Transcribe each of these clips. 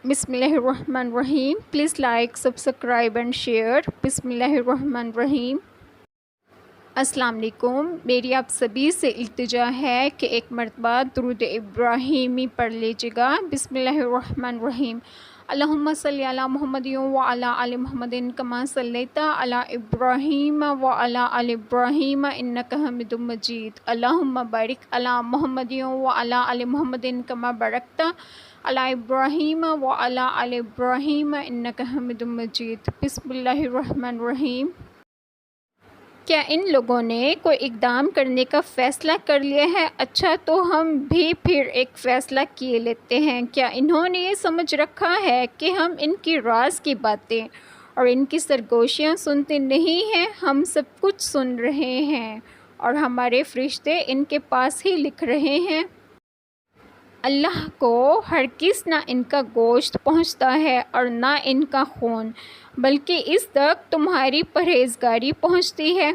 بسم اللہ الرحمن الرحیم. Please like subscribe and share. بسم اللہ الرحمن الرحیم. السلام علیکم. میری آپ سبھی سے التجا ہے کہ ایک مرتبہ درود ابراہیمی پڑھ لیجیے گا. بسم اللہ الرحمن الرحیم. اللہم صلی علی محمد وعلی آل محمد کما صلیت علی ابراہیم وعلی آل ابراہیم انک حمید مجید. اللہم بارک علی محمد وعلی آل محمد کما بارکت علی ابراہیم وعلی آل ابراہیم انک حمید مجید. بسم اللہ الرحمن الرحیم. کیا ان لوگوں نے کوئی اقدام کرنے کا فیصلہ کر لیا ہے؟ اچھا، تو ہم بھی پھر ایک فیصلہ کیے لیتے ہیں. کیا انہوں نے یہ سمجھ رکھا ہے کہ ہم ان کی راز کی باتیں اور ان کی سرگوشیاں سنتے نہیں ہیں؟ ہم سب کچھ سن رہے ہیں اور ہمارے فرشتے ان کے پاس ہی لکھ رہے ہیں. اللہ کو ہرگز نہ ان کا گوشت پہنچتا ہے اور نہ ان کا خون، بلکہ اس تک تمہاری پرہیزگاری پہنچتی ہے.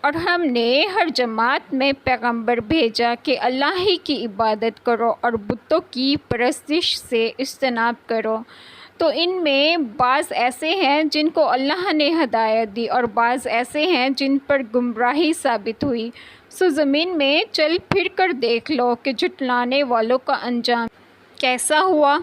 اور ہم نے ہر جماعت میں پیغمبر بھیجا کہ اللہ ہی کی عبادت کرو اور بتوں کی پرستش سے اجتناب کرو. تو ان میں بعض ایسے ہیں جن کو اللہ نے ہدایت دی اور بعض ایسے ہیں جن پر گمراہی ثابت ہوئی. سو زمین میں چل پھر کر دیکھ لو کہ جھٹلانے والوں کا انجام کیسا ہوا.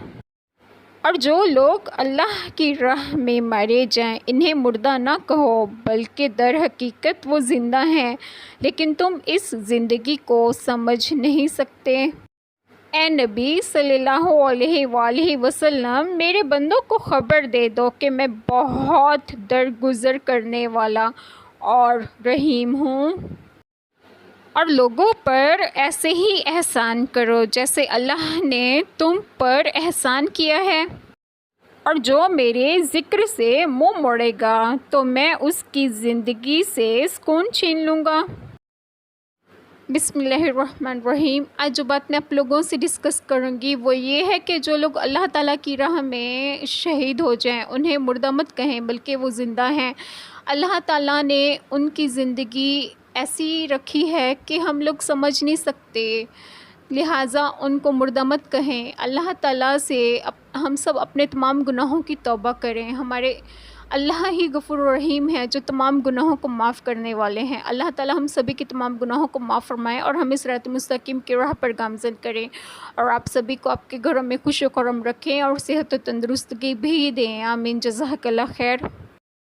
اور جو لوگ اللہ کی راہ میں مارے جائیں انہیں مردہ نہ کہو، بلکہ در حقیقت وہ زندہ ہیں، لیکن تم اس زندگی کو سمجھ نہیں سکتے. اے نبی صلی اللہ علیہ وآلہ وسلم، میرے بندوں کو خبر دے دو کہ میں بہت درگزر کرنے والا اور رحیم ہوں. اور لوگوں پر ایسے ہی احسان کرو جیسے اللہ نے تم پر احسان کیا ہے. اور جو میرے ذکر سے منہ موڑے گا تو میں اس کی زندگی سے سکون چھین لوں گا. بسم اللہ الرحمن الرحیم. آج جو بات میں آپ لوگوں سے ڈسکس کروں گی وہ یہ ہے کہ جو لوگ اللہ تعالیٰ کی راہ میں شہید ہو جائیں انہیں مردہ مت کہیں، بلکہ وہ زندہ ہیں. اللہ تعالیٰ نے ان کی زندگی ایسی رکھی ہے کہ ہم لوگ سمجھ نہیں سکتے، لہٰذا ان کو مردہ مت کہیں. اللہ تعالیٰ سے ہم سب اپنے تمام گناہوں کی توبہ کریں. ہمارے اللہ ہی غفور الرحیم ہے جو تمام گناہوں کو معاف کرنے والے ہیں. اللہ تعالیٰ ہم سبھی کے تمام گناہوں کو معاف فرمائے اور ہمیں صراط مستقیم کی راہ پر گامزن کریں، اور آپ سبھی کو آپ کے گھروں میں خوش و خرم رکھیں اور صحت و تندرستگی بھی دیں. آمین. جزاک اللہ خیر.